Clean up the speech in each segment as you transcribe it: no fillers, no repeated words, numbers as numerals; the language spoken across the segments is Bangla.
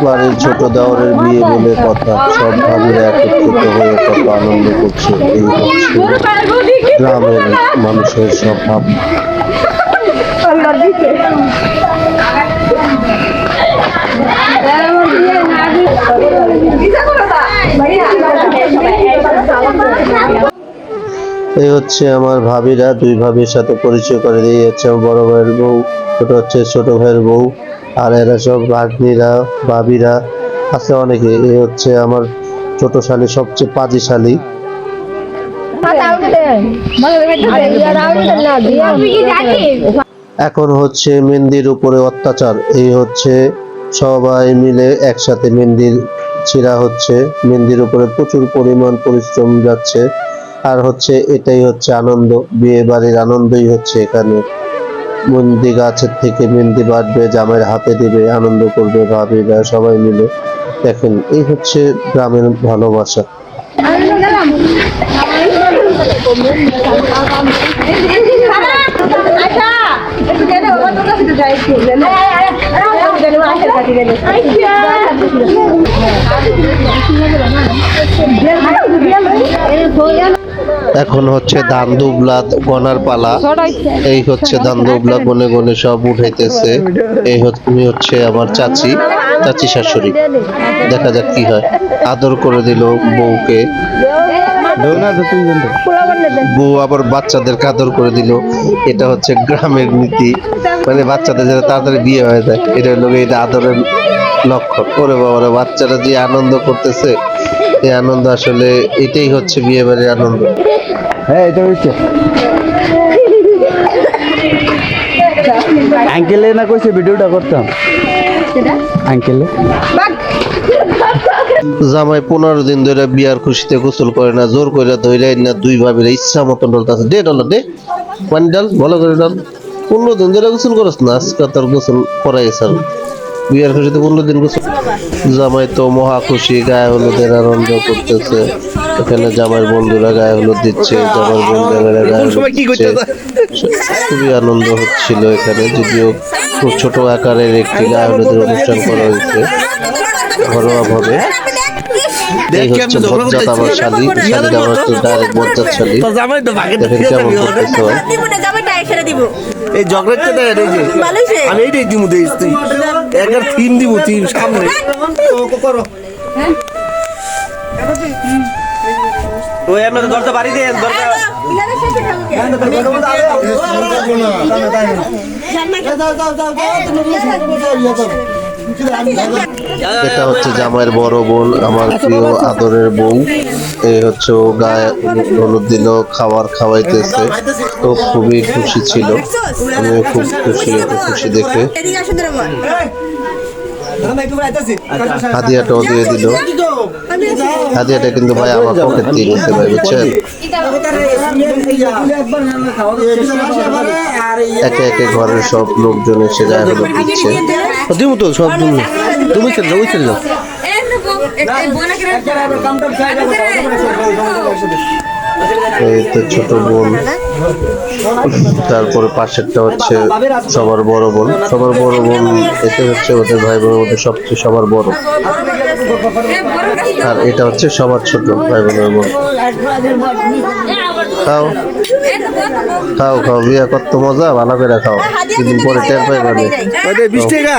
বাড়ির ছোট দেওরের বিয়ে বলে কথা, সব ভাবিরা একত্রিত হয়ে কত আনন্দ করছে। এই হচ্ছে গ্রামের মানুষের স্বভাব। এই হচ্ছে আমার ভাবিরা, দুই ভাবির সাথে পরিচয় করে দিয়ে যাচ্ছে আমার বড় ভাইয়ের বউ, ওটা হচ্ছে ছোট ভাইয়ের বউ, আর এরা সব ভাগ্নিরা ভাবিরা আছে অনেকে। এই হচ্ছে আমার ছোট শালী, সবচেয়ে পাজি শালী। এখন হচ্ছে মেহেন্দির উপরে অত্যাচার। এই হচ্ছে সবাই মিলে একসাথে মেহেন্দির ছিঁড়া হচ্ছে, মেহেন্দির উপরে প্রচুর পরিমাণ পরিশ্রম যাচ্ছে। আর হচ্ছে এটাই হচ্ছে আনন্দ, বিয়ে বাড়ির আনন্দই হচ্ছে এখানে। মেহেন্দি গাছের থেকে মেহেন্দি বাঁধবে, জামাইয়ের হাতে দিবে, আনন্দ করবে ভাবিরা সবাই মিলে। দেখেন, এই হচ্ছে গ্রামের ভালোবাসা। এখন হচ্ছে ধান দুবলা গনার পালা। এই হচ্ছে ধান দুবলা গনে গনে সব উঠাইতেছে। এই হচ্ছে আমার চাচি শাশুড়ি। দেখা যাক কি হয়। আদর করে দিল বউকে, বউ আবার বাচ্চাদেরকে আদর করে দিল। এটা হচ্ছে গ্রামের নীতি, মানে বাচ্চাদের যাতে তাড়াতাড়ি বিয়ে হয়ে যায়, এটা হলো এটা আদরের লক্ষণ। ওরে বাবারে, বাচ্চারা যে আনন্দ করতেছে, এই আনন্দ আসলে এটাই হচ্ছে বিয়ে বাড়ির আনন্দ। হ্যাঁ, এটা হচ্ছে আঙ্কেলে না কইছে ভিডিওটা করতাম আঙ্কেলে। জামাই 15 দিন ধরে বিয়ার খুশিতে গোসল করে না, জোর করে ধরে না দুই ভাবির ইচ্ছা মতন ডলতেছে। দে ডল, দে পানি ডাল, ভালো করে ডাল। 15 দিন ধরে গোসল করছ না, আজকে তোর গোসল করাই স্যার। বিয়ার খুশিতে 15 দিন গোসল। জামাই তো মহা খুশি, গায়ে হলুদের আনন্দ করতেছে। এখানে জামাইয়ের বন্ধুরা গায়ে হলুদ দিচ্ছে, জামাইয়ের বন্ধুরা গায়ে হলুদ দিচ্ছে। খুবই আনন্দ হচ্ছিল এখানে, যদিও খুব ছোট আকারের একটি গায়ে হলুদের অনুষ্ঠান করা হয়েছে ঘরোয়া ভাবে। এই হচ্ছে বজ্জাত আমার শালী, শালীটা আমার হচ্ছে ডাইরেক্ট বজ্জাত শালী। দেখেন কেমন করতেছে। এই জগরেটটা দেয় এই যে আমি এইটাই দিমু দেই তুই একবার 3 দিমু 3 সামনে ওই আমরা দরজা বাড়ি দেন, দরজা এটা হচ্ছে জামাইয়ের বড় বোন, আমার প্রিয় আদরের বউ। এই হচ্ছে ও গায়ে হলুদ দিল, খাবার খাওয়াইতেছে। তো খুবই খুশি ছিল, আমিও খুব খুশি দেখে। হাদিয়াটাও দিয়ে দিল। হাদিয়াটা কিন্তু ভাই আমার পকেট দিয়ে গেছে ভাই, বুঝছেন। একে একে ঘরের সব লোকজন এসে গায়ে হলুদ দিচ্ছে। দিমু তো সব দিমু, তুমি চলে যাও, চলে যাও। এই তো ছোট বোন, তারপরে পাশেরটা হচ্ছে সবার বড় বোন। সবার বড় বোন এটা হচ্ছে ওদের ভাই বোনের মধ্যে সবচেয়ে সবার বড়, আর এটা হচ্ছে সবার ছোট ভাই বোনের বোন। খাও খাও খাও, বিয়া কত মজা, ভালো করে খাও, কিছুদিন পরে টের পাইবে। 20 টাকা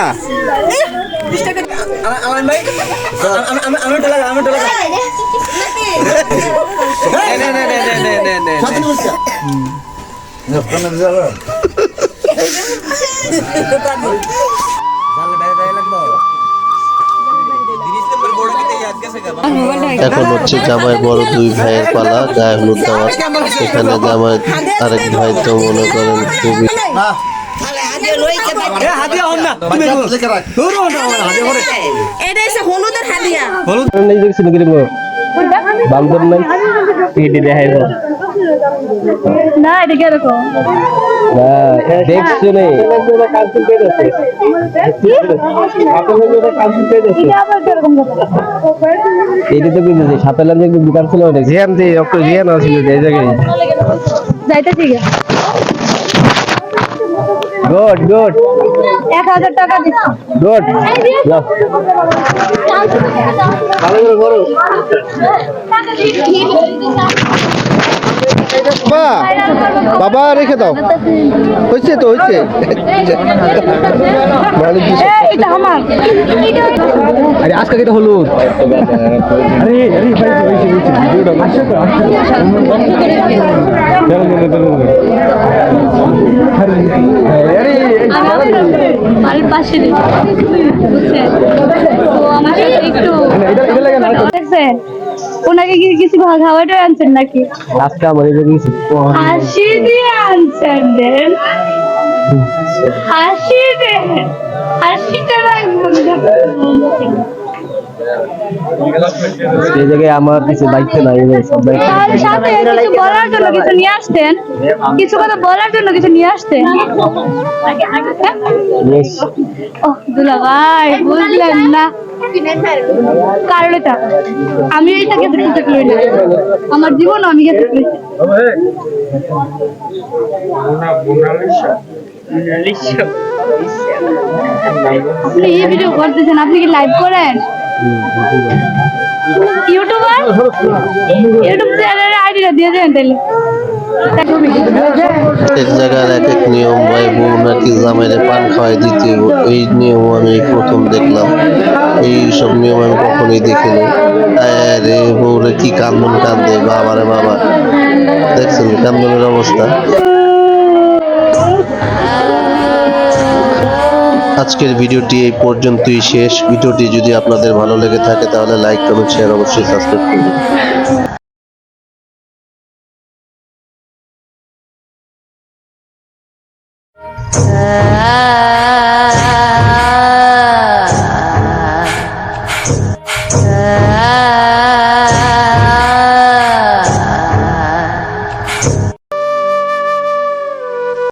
এখন হচ্ছে জামাই বড় দুই ভাইয়ের পালা গায়ে হলুদ দেওয়ার। এখানে জামাই আরেক ভাই তো মনে করেন খুবই বান্দর নাই এটি দেখাই না, এটা কিরকম দেখছো নেই এটি তো কিন্তু সাতালার যে দোকান ছিল জিয়ান জিয়ান আছিল এই জায়গায় যাইতে ঠিক গুড গুড 1000 টাকা দিচ্ছি। গুড যাও ভালো করে করো বাবা বাবা রেখে দাও হয়েছে তো হয়েছে এটা আমার আরে আজকে কেটে হলুদ আরে আরে বাড়ির পাশে বুঝছেন তো আমার সাথে একটু দেখছেন ওনাকে কি কিছু খাওয়াটা আনছেন নাকি আজকে আমার এই যে হাসি দিয়ে আনছেন দেন হাসি দেন হাসিটা রাখবেন এই জায়গায় আমার কিছু দায়িত্ব নাই সব দায়িত্ব তার সাথে কিছু বলার জন্য কিছু নিয়ে আসতেন কিছু কথা বলার জন্য কিছু নিয়ে আসতেন Yes. ও দুলা ভাই বুঝলেন না কারণ এটা আমি এটা গেছে থাকলো না আমার জীবন আমি গেছে আপনি এই ভিডিও করতেছেন আপনি কি লাইভ করেন ইউটিউবার ইউটিউব চ্যানেলের আইডিটা দিয়ে দেন তাহলে এক জায়গার এক এক নিয়ম ভাই বউ নাকি জামাইরে পান খাওয়াই দিতে এই নিয়ম আমি প্রথম দেখলাম এই সব নিয়ম আমি কখনোই দেখিনি আরে বউরে কি কান্দন কান্দে বাবারে বাবা দেখছেন কান্দনের অবস্থা আজকের ভিডিওটি এই পর্যন্তই শেষ ভিডিওটি যদি আপনাদের ভালো লেগে থাকে তাহলে লাইক কমেন্ট শেয়ার অবশ্যই সাবস্ক্রাইব করবেন